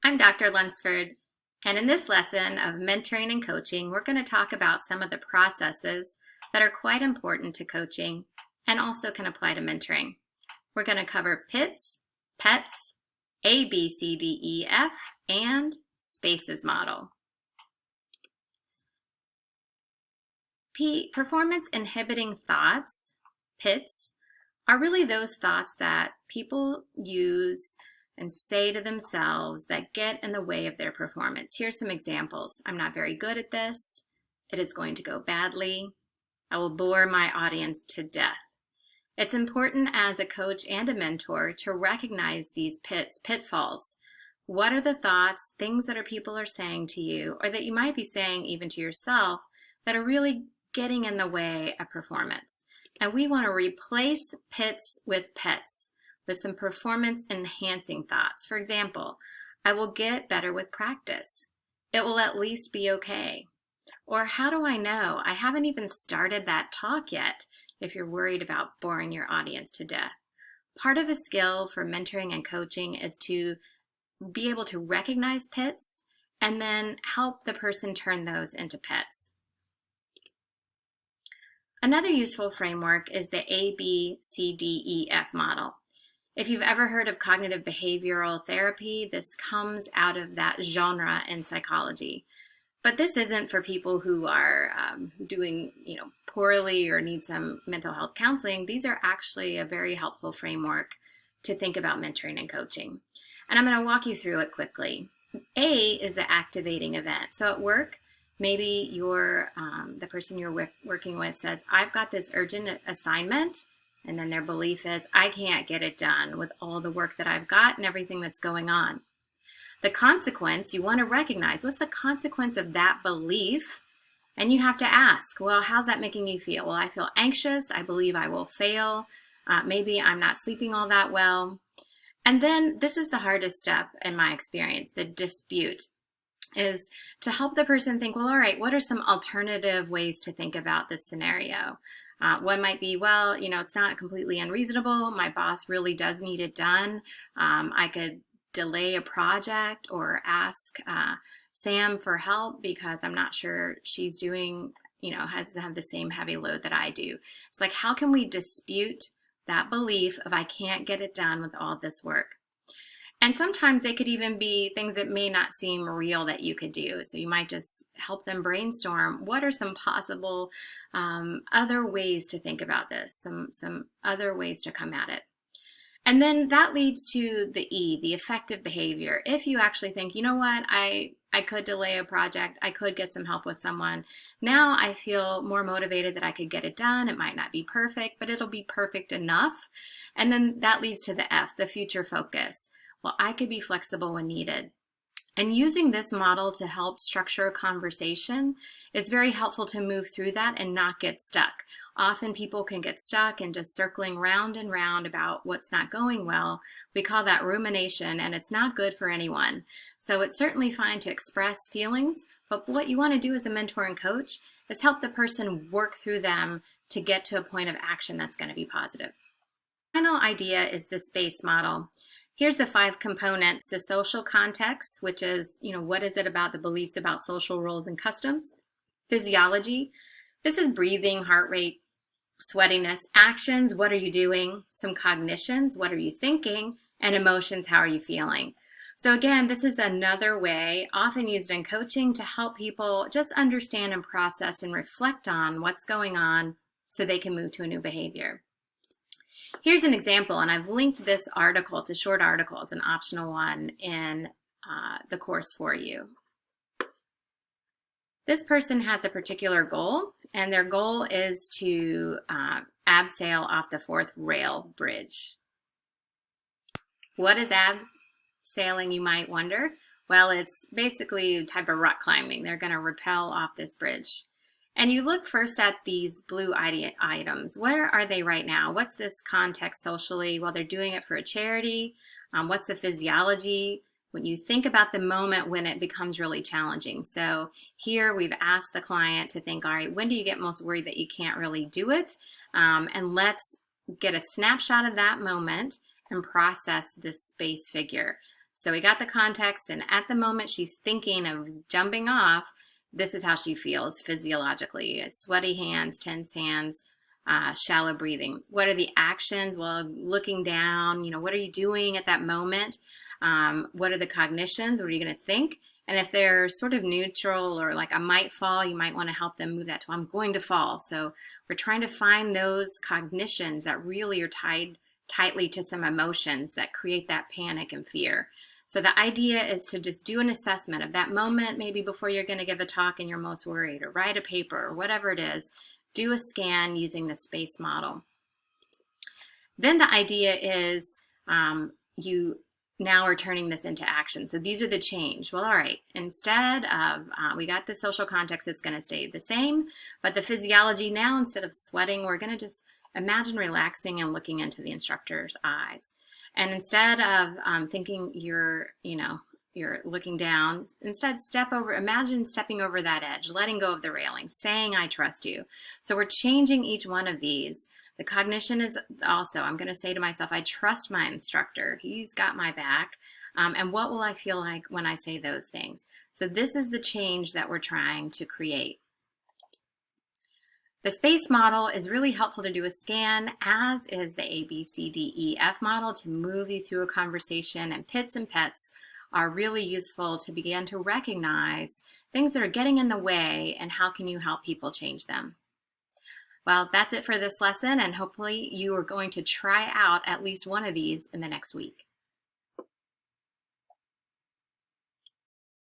I'm Dr. Lunsford, and in this lesson of mentoring and coaching, we're going to talk about some of the processes that are quite important to coaching and also can apply to mentoring. We're going to cover PITS, PETS, A, B, C, D, E, F, and SPACES model. Performance inhibiting thoughts, PITS, are really those thoughts that people use and say to themselves that get in the way of their performance. Here's some examples. I'm not very good at this. It is going to go badly. I will bore my audience to death. It's important as a coach and a mentor to recognize these pitfalls. What are the thoughts, things that people are saying to you, or that you might be saying even to yourself, that are really getting in the way of performance? And we want to replace PITS with PETS, with some performance enhancing thoughts. For example, I will get better with practice. It will at least be okay. Or how do I know? I haven't even started that talk yet, if you're worried about boring your audience to death. Part of a skill for mentoring and coaching is to be able to recognize PITS and then help the person turn those into PETS. Another useful framework is the A, B, C, D, E, F model. If you've ever heard of cognitive behavioral therapy, this comes out of that genre in psychology. But this isn't for people who are doing poorly or need some mental health counseling. These are actually a very helpful framework to think about mentoring and coaching. And I'm going to walk you through it quickly. A is the activating event. So at work, maybe the person you're working with says, I've got this urgent assignment. And then their belief is, I can't get it done with all the work that I've got and everything that's going on. The consequence, you want to recognize, what's the consequence of that belief? And you have to ask, well, how's that making you feel? Well, I feel anxious. I believe I will fail. Maybe I'm not sleeping all that well. And then this is the hardest step in my experience, the dispute, is to help the person think, well, all right, what are some alternative ways to think about this scenario? One might be, well, it's not completely unreasonable. My boss really does need it done. I could delay a project or ask Sam for help because I'm not sure she's doing, has to have the same heavy load that I do. It's like, how can we dispute that belief of I can't get it done with all this work? And sometimes they could even be things that may not seem real that you could do. So you might just help them brainstorm, what are some possible other ways to think about this, some other ways to come at it. And then that leads to the E, the effective behavior. If you actually think, you know what, I could delay a project, I could get some help with someone. Now I feel more motivated that I could get it done. It might not be perfect, but it'll be perfect enough. And then that leads to the F, the future focus. Well, I could be flexible when needed. And using this model to help structure a conversation is very helpful to move through that and not get stuck. Often people can get stuck in just circling round and round about what's not going well. We call that rumination, and it's not good for anyone. So it's certainly fine to express feelings, but what you want to do as a mentor and coach is help the person work through them to get to a point of action that's going to be positive. The final idea is the SPACE model. Here's the 5 components: the social context, which is, what is it about the beliefs about social roles and customs? Physiology, this is breathing, heart rate, sweatiness. Actions, what are you doing? Some cognitions, what are you thinking? And emotions, how are you feeling? So again, this is another way, often used in coaching, to help people just understand and process and reflect on what's going on so they can move to a new behavior. Here's an example, and I've linked this article to Short Articles, an optional one in the course for you. This person has a particular goal, and their goal is to abseil off the 4th rail bridge. What is abseiling, you might wonder? Well, it's basically a type of rock climbing. They're going to rappel off this bridge. And you look first at these blue items. Where are they right now? What's this context socially? Well, they're doing it for a charity. What's the physiology? When you think about the moment when it becomes really challenging. So here we've asked the client to think, all right, when do you get most worried that you can't really do it? And let's get a snapshot of that moment and process this SPACE figure. So we got the context, and at the moment she's thinking of jumping off, this is how she feels physiologically. Sweaty hands, tense hands, shallow breathing. What are the actions? Well, looking down, what are you doing at that moment? What are the cognitions? What are you going to think? And if they're sort of neutral or like I might fall, you might want to help them move that to I'm going to fall. So we're trying to find those cognitions that really are tied tightly to some emotions that create that panic and fear. So the idea is to just do an assessment of that moment, maybe before you're going to give a talk and you're most worried, or write a paper, or whatever it is. Do a scan using the SPACE model. Then the idea is you now are turning this into action. So these are the change. Well, all right, instead of, we got the social context, it's going to stay the same, but the physiology now, instead of sweating, we're going to just imagine relaxing and looking into the instructor's eyes. And instead of thinking you're looking down, instead imagine stepping over that edge, letting go of the railing, saying, I trust you. So we're changing each one of these. The cognition is also, I'm going to say to myself, I trust my instructor. He's got my back. And what will I feel like when I say those things? So this is the change that we're trying to create. The SPACE model is really helpful to do a scan, as is the ABCDEF model, to move you through a conversation, and PITS and PETS are really useful to begin to recognize things that are getting in the way and how can you help people change them. Well, that's it for this lesson, and hopefully you are going to try out at least one of these in the next week.